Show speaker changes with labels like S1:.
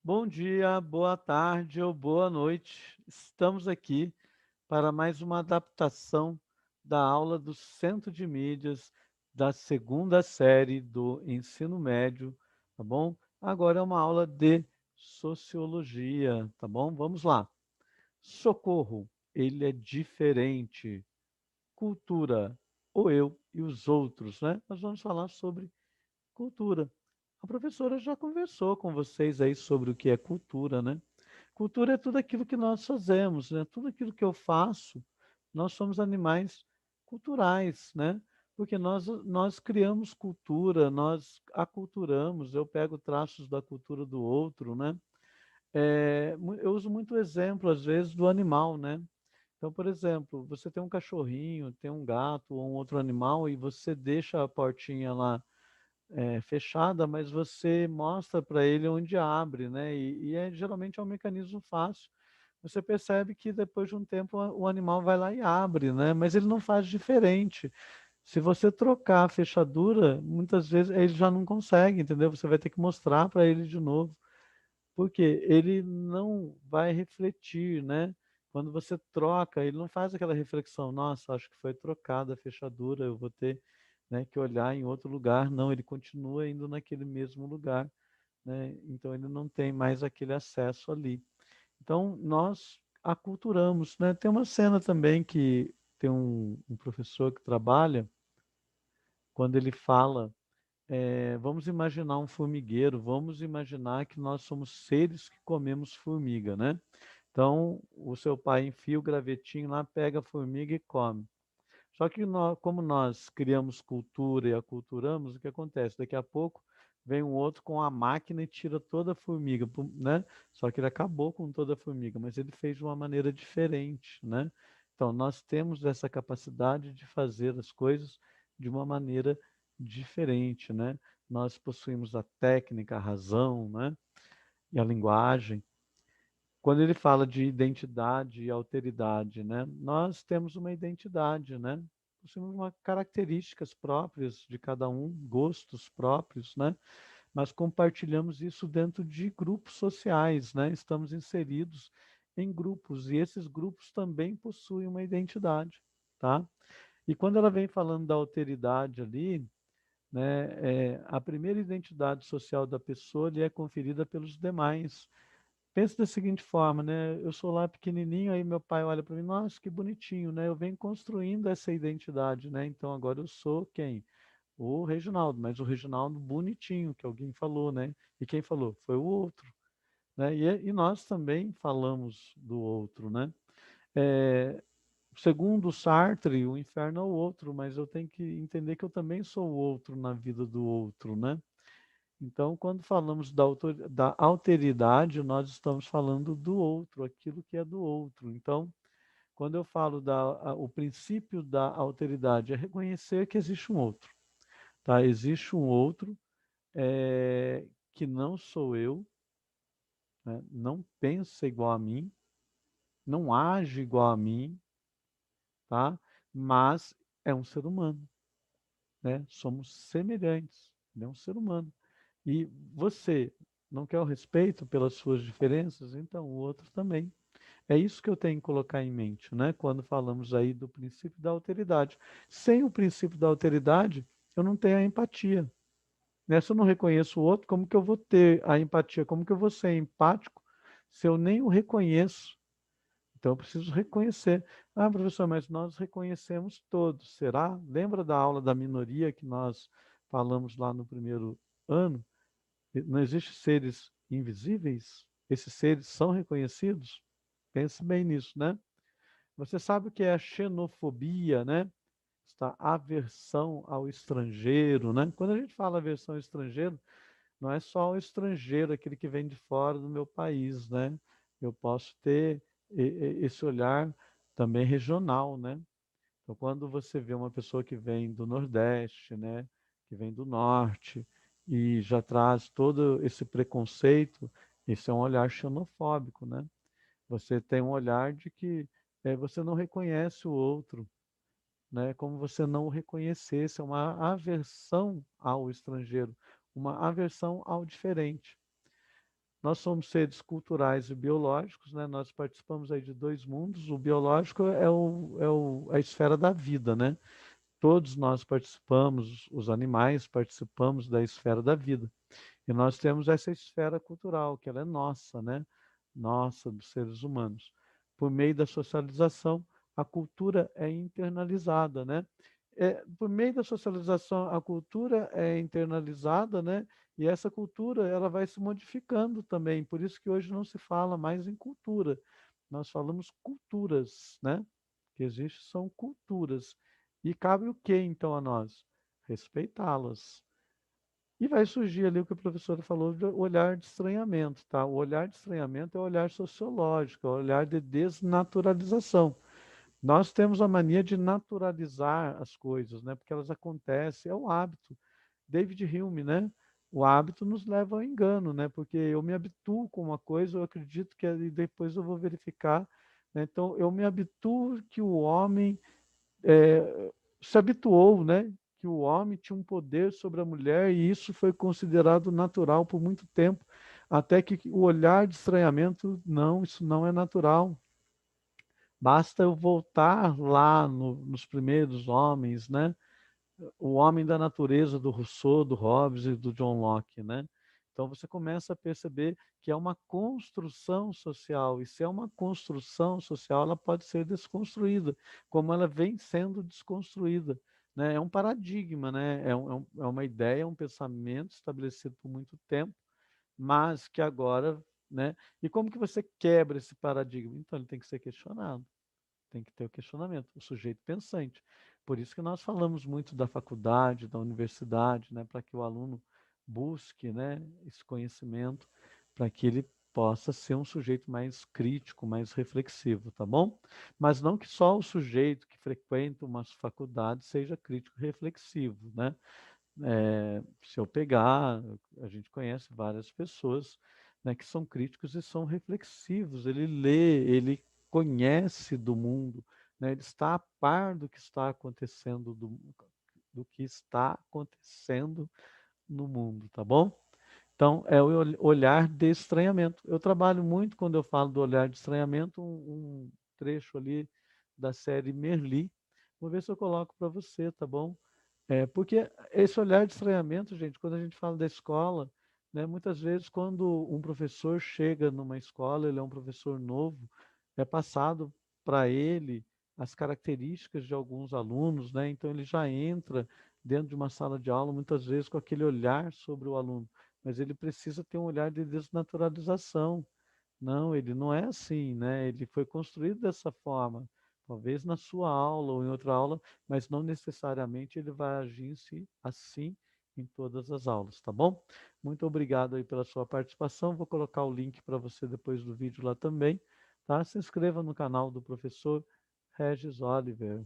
S1: Bom dia, boa tarde ou boa noite. Estamos aqui para mais uma adaptação da aula do Centro de Mídias da segunda série do ensino médio, tá bom? Agora é uma aula de sociologia, tá bom? Vamos lá. Socorro, ele é diferente. Cultura, o eu e os outros, né? Nós vamos falar sobre cultura. A professora já conversou com vocês aí sobre o que é cultura, né? Cultura é tudo aquilo que nós fazemos, né? Tudo aquilo que eu faço, nós somos animais culturais, né? Porque nós criamos cultura, nós aculturamos, eu pego traços da cultura do outro, né? Eu uso muito exemplo, às vezes, do animal, né? Então, por exemplo, você tem um cachorrinho, tem um gato ou um outro animal e você deixa a portinha lá fechada, mas você mostra para ele onde abre, né? Geralmente é um mecanismo fácil. Você percebe que depois de um tempo o animal vai lá e abre, né? Mas ele não faz diferente. Se você trocar a fechadura, muitas vezes ele já não consegue, entendeu? Você vai ter que mostrar para ele de novo, porque ele não vai refletir, né? Quando você troca, ele não faz aquela reflexão, nossa, acho que foi trocada a fechadura, eu vou ter, né, que olhar em outro lugar. Não, ele continua indo naquele mesmo lugar, né? Então ele não tem mais aquele acesso ali. Então nós aculturamos, né? Tem uma cena também que tem um professor que trabalha, quando ele fala vamos imaginar um formigueiro, vamos imaginar que nós somos seres que comemos formiga, né? Então, o seu pai enfia o gravetinho lá, pega a formiga e come. Só que como nós criamos cultura e aculturamos, o que acontece? Daqui a pouco vem um outro com a máquina e tira toda a formiga, né? Só que ele acabou com toda a formiga, mas ele fez de uma maneira diferente, né? Então, nós temos essa capacidade de fazer as coisas de uma maneira diferente, né? Nós possuímos a técnica, a razão, né? E a linguagem. Quando ele fala de identidade e alteridade, né? Nós temos uma identidade, né? Possuímos uma características próprias de cada um, gostos próprios, né? Mas compartilhamos isso dentro de grupos sociais, né? Estamos inseridos em grupos e esses grupos também possuem uma identidade, tá? E quando ela vem falando da alteridade ali, né, a primeira identidade social da pessoa lhe é conferida pelos demais. Pensa da seguinte forma, né? Eu sou lá pequenininho, aí meu pai olha para mim, nossa, que bonitinho, né? Eu venho construindo essa identidade, né? Então agora eu sou quem? O Reginaldo, mas o Reginaldo bonitinho, que alguém falou, né? E quem falou? Foi o outro, né? E nós também falamos do outro, né? É, segundo Sartre, o inferno é o outro, mas eu tenho que entender que eu também sou o outro na vida do outro, né? Então, quando falamos da alteridade, nós estamos falando do outro, aquilo que é do outro. Então, quando eu falo o princípio da alteridade, é reconhecer que existe um outro, tá? Existe um outro que não sou eu, né? Não pensa igual a mim, não age igual a mim, tá? Mas é um ser humano, né? Somos semelhantes, ele é um ser humano. E você não quer o respeito pelas suas diferenças, então o outro também. É isso que eu tenho que colocar em mente, né? Quando falamos aí do princípio da alteridade. Sem o princípio da alteridade, eu não tenho a empatia. Né? Se eu não reconheço o outro, como que eu vou ter a empatia? Como que eu vou ser empático se eu nem o reconheço? Então eu preciso reconhecer. Ah, professor, mas nós reconhecemos todos. Será? Lembra da aula da minoria que nós falamos lá no primeiro ano? Não existem seres invisíveis? Esses seres são reconhecidos? Pense bem nisso, né? Você sabe o que é a xenofobia, né? Esta aversão ao estrangeiro, né? Quando a gente fala aversão ao estrangeiro, não é só o estrangeiro, aquele que vem de fora do meu país, né? Eu posso ter esse olhar também regional, né? Então, quando você vê uma pessoa que vem do Nordeste, né, que vem do Norte, e já traz todo esse preconceito, isso é um olhar xenofóbico, né? Você tem um olhar de que você não reconhece o outro, né? Como você não o reconhecesse, é uma aversão ao estrangeiro, uma aversão ao diferente. nós somos seres culturais e biológicos, né? Nós participamos aí de dois mundos. O biológico é a esfera da vida, né? Todos nós participamos, os animais participamos da esfera da vida. E nós temos essa esfera cultural, que ela é nossa, né? Nossa, dos seres humanos. Por meio da socialização, a cultura é internalizada, né? Por meio da socialização, a cultura é internalizada, né? E essa cultura, ela vai se modificando também. Por isso que hoje não se fala mais em cultura. Nós falamos culturas, né? O que existe são culturas. E cabe o que, então, a nós? Respeitá-las. E vai surgir ali o que a professora falou, de olhar de estranhamento, tá? O olhar de estranhamento é o olhar sociológico, é o olhar de desnaturalização. Nós temos a mania de naturalizar as coisas, né? Porque elas acontecem, é o hábito. David Hume, né? O hábito nos leva ao engano, né? Porque eu me habituo com uma coisa, eu acredito que e depois eu vou verificar, né? Então, eu me habituo que o homem se habituou, né? Que o homem tinha um poder sobre a mulher e isso foi considerado natural por muito tempo, até que o olhar de estranhamento, não, isso não é natural. Basta eu voltar lá nos primeiros homens, né? O homem da natureza do Rousseau, do Hobbes e do John Locke, né? Então você começa a perceber que é uma construção social, e se é uma construção social, ela pode ser desconstruída, como ela vem sendo desconstruída, né? É um paradigma, né? É uma ideia, é um pensamento estabelecido por muito tempo, mas que agora, né? E como que você quebra esse paradigma? Então ele tem que ser questionado. Tem que ter o questionamento, o sujeito pensante. Por isso que nós falamos muito da faculdade, da universidade, né, para que o aluno busque, né, esse conhecimento, para que ele possa ser um sujeito mais crítico, mais reflexivo, tá bom? Mas não que só o sujeito que frequenta uma faculdade seja crítico e reflexivo, né? Se eu pegar, a gente conhece várias pessoas, né, que são críticos e são reflexivos. Ele lê, ele conhece do mundo, né, ele está a par do que está acontecendo, do que está acontecendo no mundo, tá bom? Então, é o olhar de estranhamento. Eu trabalho muito quando eu falo do olhar de estranhamento, um trecho ali da série Merli. Vou ver se eu coloco para você, tá bom? Porque esse olhar de estranhamento, gente, quando a gente fala da escola, né, muitas vezes quando um professor chega numa escola, ele é um professor novo, é passado para ele as características de alguns alunos, né? Então ele já entra dentro de uma sala de aula, muitas vezes com aquele olhar sobre o aluno, mas ele precisa ter um olhar de desnaturalização. Não, ele não é assim, né? Ele foi construído dessa forma. Talvez na sua aula ou em outra aula, mas não necessariamente ele vai agir assim em todas as aulas, tá bom? Muito obrigado aí pela sua participação. Vou colocar o link para você depois do vídeo lá também, tá? Se inscreva no canal do professor Regis Oliver.